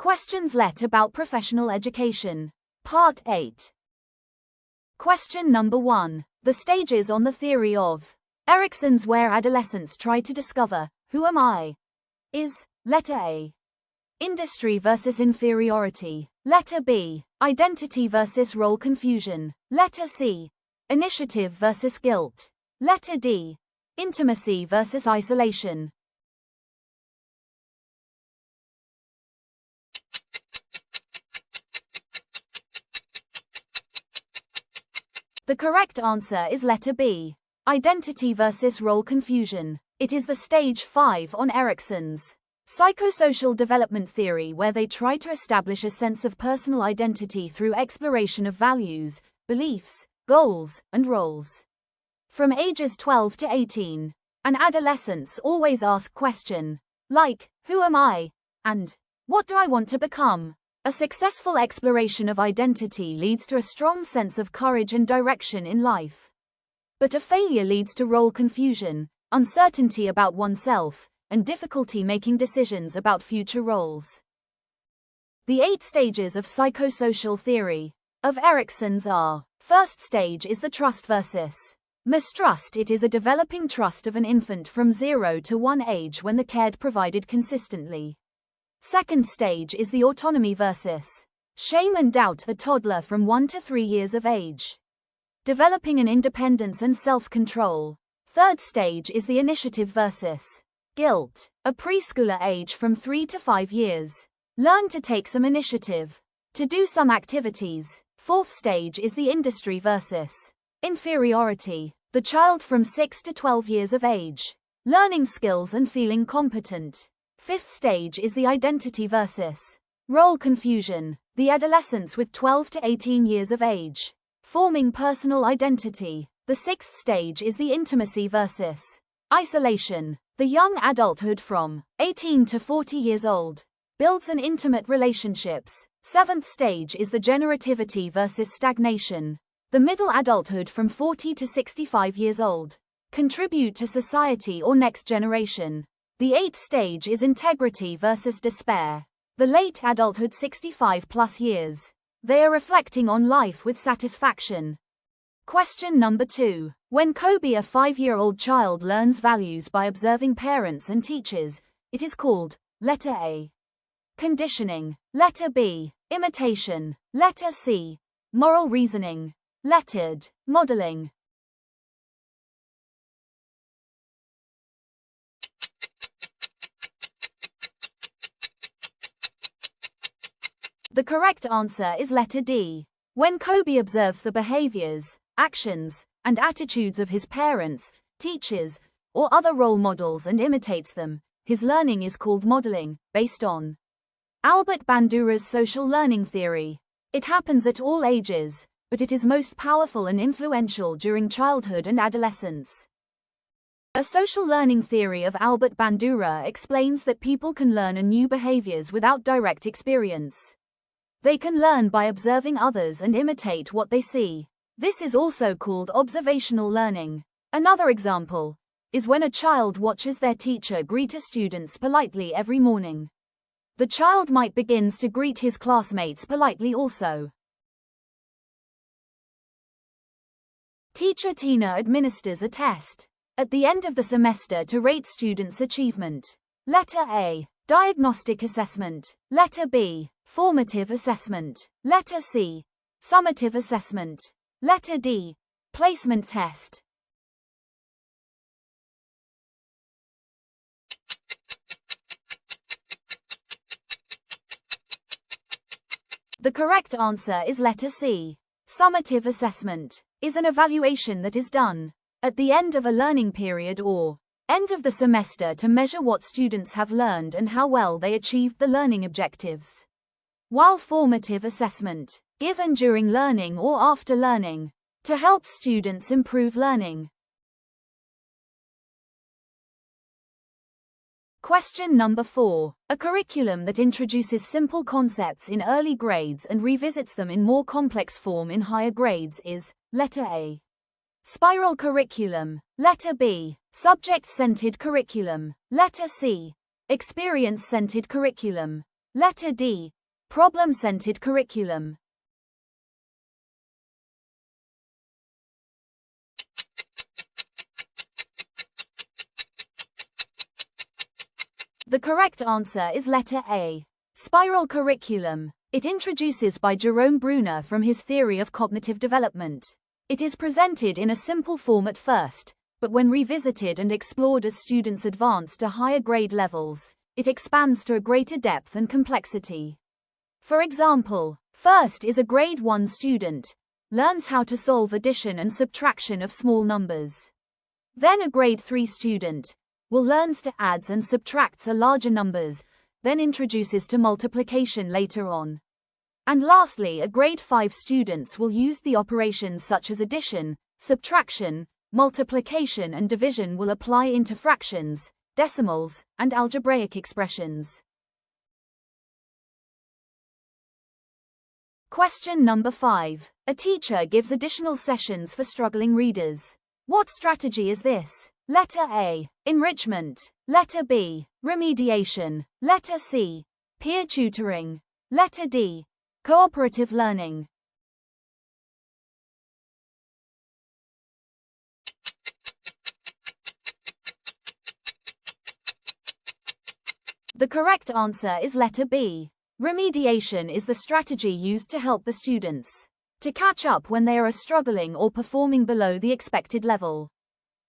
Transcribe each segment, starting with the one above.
Questions let about professional education. Part 8. Question number 1. The stages on the theory of Erikson's where adolescents try to discover, who am I? Is letter A. Industry versus inferiority. Letter B. Identity versus role confusion. Letter C. Initiative versus guilt. Letter D. Intimacy versus isolation. The correct answer is letter B. Identity versus role confusion. It is the stage 5 on Erikson's psychosocial development theory, where they try to establish a sense of personal identity through exploration of values, beliefs, goals, and roles. From ages 12 to 18, and adolescents always ask questions like, who am I? And what do I want to become? A successful exploration of identity leads to a strong sense of courage and direction in life. But a failure leads to role confusion, uncertainty about oneself, and difficulty making decisions about future roles. The 8 stages of psychosocial theory of Erikson's are: first stage is the trust versus mistrust. It is a developing trust of an infant from 0 to 1 age when the care provided consistently. Second stage is the autonomy versus shame and doubt, a toddler from 1 to 3 years of age, developing an independence and self-control. Third stage is the initiative versus guilt, a preschooler age from 3 to 5 years, learn to take some initiative, to do some activities. Fourth stage is the industry versus inferiority, the child from 6 to 12 years of age, learning skills and feeling competent. Fifth stage is the identity versus role confusion, the adolescents with 12 to 18 years of age, forming personal identity. The sixth stage is the intimacy versus isolation, the young adulthood from 18 to 40 years old, builds an intimate relationships. Seventh stage is the generativity versus stagnation, the middle adulthood from 40 to 65 years old, contribute to society or next generation. The eighth stage is integrity versus despair, the late adulthood 65 plus years, they are reflecting on life with satisfaction. Question number 2. When Kobe, a 5-year-old child, learns values by observing parents and teachers, it is called letter A. Conditioning. Letter B. Imitation. Letter C. Moral reasoning. Letter D. Modeling. The correct answer is letter D. When Kobe observes the behaviors, actions, and attitudes of his parents, teachers, or other role models and imitates them, his learning is called modeling, based on Albert Bandura's social learning theory. It happens at all ages, but it is most powerful and influential during childhood and adolescence. A social learning theory of Albert Bandura explains that people can learn new behaviors without direct experience. They can learn by observing others and imitate what they see. This is also called observational learning. Another example is when a child watches their teacher greet students politely every morning. The child might begin to greet his classmates politely also. Teacher Tina administers a test at the end of the semester to rate students' achievement. Letter A. Diagnostic assessment. Letter B. Formative assessment. Letter C. Summative assessment. Letter D. Placement test. The correct answer is letter C. Summative assessment is an evaluation that is done at the end of a learning period or end of the semester to measure what students have learned and how well they achieved the learning objectives. While formative assessment, given during learning or after learning, to help students improve learning. Question number 4. A curriculum that introduces simple concepts in early grades and revisits them in more complex form in higher grades is letter A. Spiral curriculum. Letter B. Subject-centered curriculum. Letter C. Experience-centered curriculum. Letter D. Problem-centered curriculum. The correct answer is letter A. Spiral curriculum. It introduces by Jerome Bruner from his theory of cognitive development. It is presented in a simple form at first, but when revisited and explored as students advance to higher grade levels, it expands to a greater depth and complexity. For example, first is a grade 1 student, learns how to solve addition and subtraction of small numbers. Then a grade 3 student will learns to adds and subtracts a larger numbers, then introduces to multiplication later on. And lastly, a grade 5 students will use the operations such as addition, subtraction, multiplication and division will apply into fractions, decimals, and algebraic expressions. Question number 5. A teacher gives additional sessions for struggling readers. What strategy is this? Letter A. Enrichment. Letter B. Remediation. Letter C. Peer tutoring. Letter D. Cooperative learning. The correct answer is letter B. Remediation is the strategy used to help the students to catch up when they are struggling or performing below the expected level.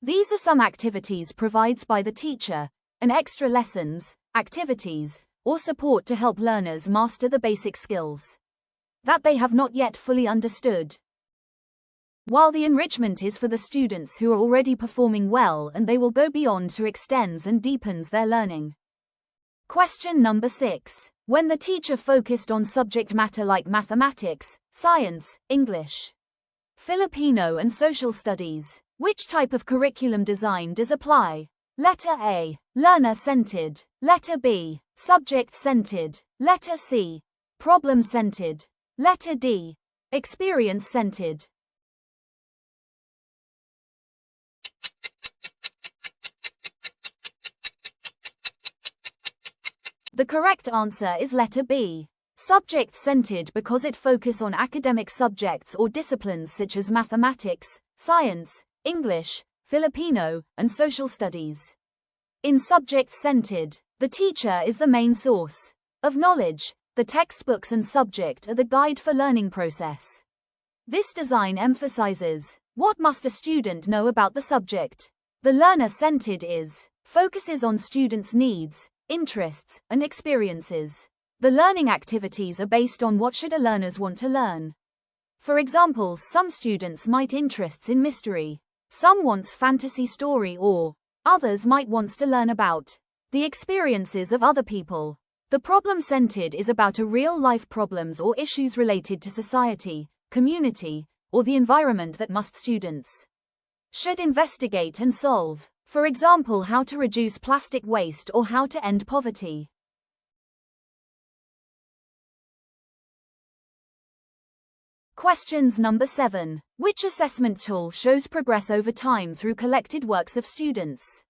These are some activities provided by the teacher, and extra lessons, activities, or support to help learners master the basic skills that they have not yet fully understood. While the enrichment is for the students who are already performing well and they will go beyond to extends and deepens their learning. Question number 6. When the teacher focused on subject matter like mathematics, science, English, Filipino and social studies, which type of curriculum design does apply? Letter A. Learner-centered. Letter B. Subject-centered. Letter C. Problem-centered. Letter D. Experience-centered. The correct answer is letter B. Subject-centered because it focuses on academic subjects or disciplines such as mathematics, science, English, Filipino, and social studies. In subject-centered, the teacher is the main source of knowledge. The textbooks and subject are the guide for learning process. This design emphasizes what must a student know about the subject. The learner-centered focuses on students' needs, interests, and experiences. The learning activities are based on what should a learners want to learn. For example, some students might interests in mystery, some wants fantasy story, or others might wants to learn about the experiences of other people. The problem-centered is about a real-life problems or issues related to society, community, or the environment that must students should investigate and solve. For example, how to reduce plastic waste or how to end poverty. Questions number 7. Which assessment tool shows progress over time through collected works of students?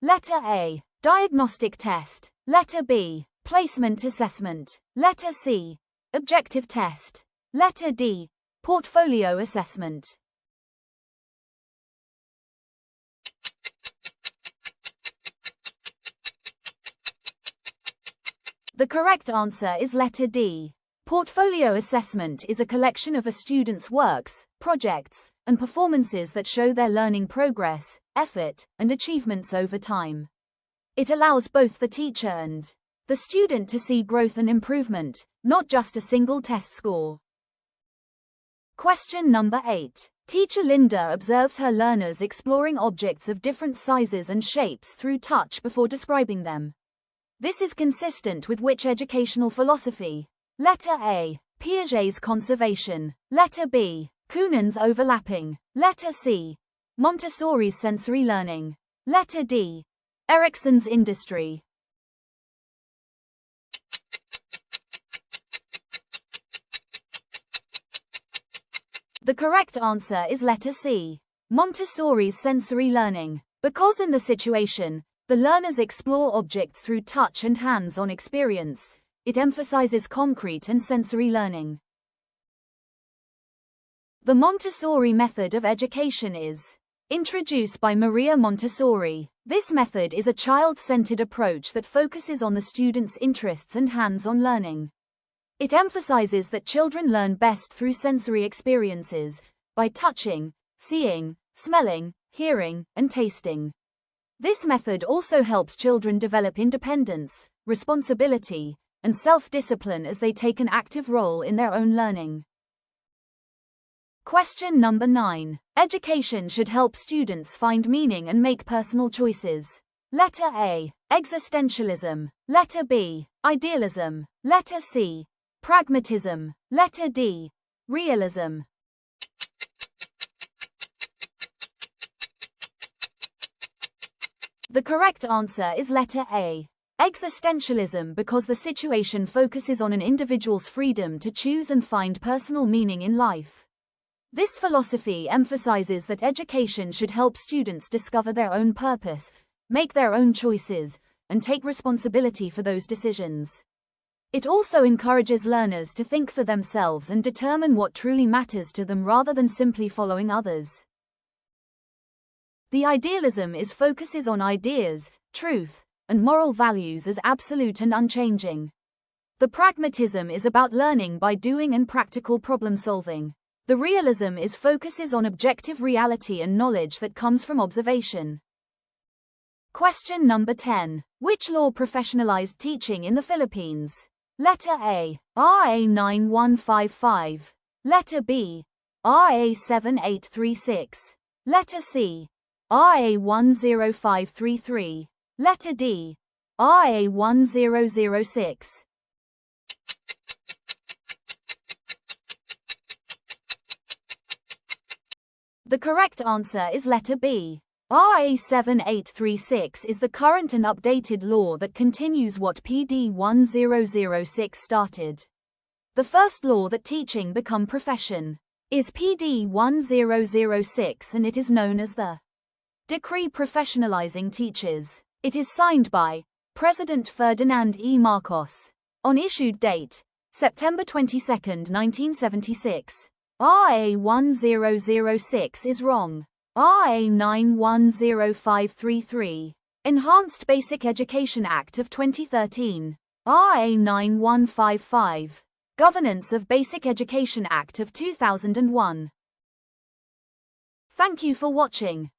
Letter A. Diagnostic test. Letter B. Placement assessment. Letter C. Objective test. Letter D. Portfolio assessment. The correct answer is letter D. Portfolio assessment is a collection of a student's works, projects, and performances that show their learning progress, effort, and achievements over time. It allows both the teacher and the student to see growth and improvement, not just a single test score. Question number 8. Teacher Linda observes her learners exploring objects of different sizes and shapes through touch before describing them. This is consistent with which educational philosophy? Letter A. Piaget's conservation. Letter B. Kuhnen's overlapping. Letter C. Montessori's sensory learning. Letter D. Erickson's industry. The correct answer is letter C. Montessori's sensory learning. Because in the situation, the learners explore objects through touch and hands-on experience. It emphasizes concrete and sensory learning. The Montessori method of education is introduced by Maria Montessori. This method is a child-centered approach that focuses on the student's interests and hands-on learning. It emphasizes that children learn best through sensory experiences, by touching, seeing, smelling, hearing, and tasting. This method also helps children develop independence, responsibility, and self-discipline as they take an active role in their own learning. Question number 9. Education should help students find meaning and make personal choices. Letter A. Existentialism. Letter B. Idealism. Letter C. Pragmatism. Letter D. Realism. The correct answer is letter A. Existentialism, because the situation focuses on an individual's freedom to choose and find personal meaning in life. This philosophy emphasizes that education should help students discover their own purpose, make their own choices, and take responsibility for those decisions. It also encourages learners to think for themselves and determine what truly matters to them rather than simply following others. The idealism focuses on ideas, truth, and moral values as absolute and unchanging. The pragmatism is about learning by doing and practical problem solving. The realism focuses on objective reality and knowledge that comes from observation. Question number 10. Which law professionalized teaching in the Philippines? Letter A. RA 9155. Letter B. RA 7836. Letter C. RA 10533. Letter D. RA 1006. The correct answer is letter B. RA 7836 is the current and updated law that continues what PD 1006 started. The first law that teaching become profession is PD 1006, and it is known as the Decree Professionalizing Teachers. It is signed by President Ferdinand E. Marcos on issued date September 22, 1976. RA 1006 is wrong. RA 910533. Enhanced Basic Education Act of 2013. RA 9155. Governance of Basic Education Act of 2001. Thank you for watching.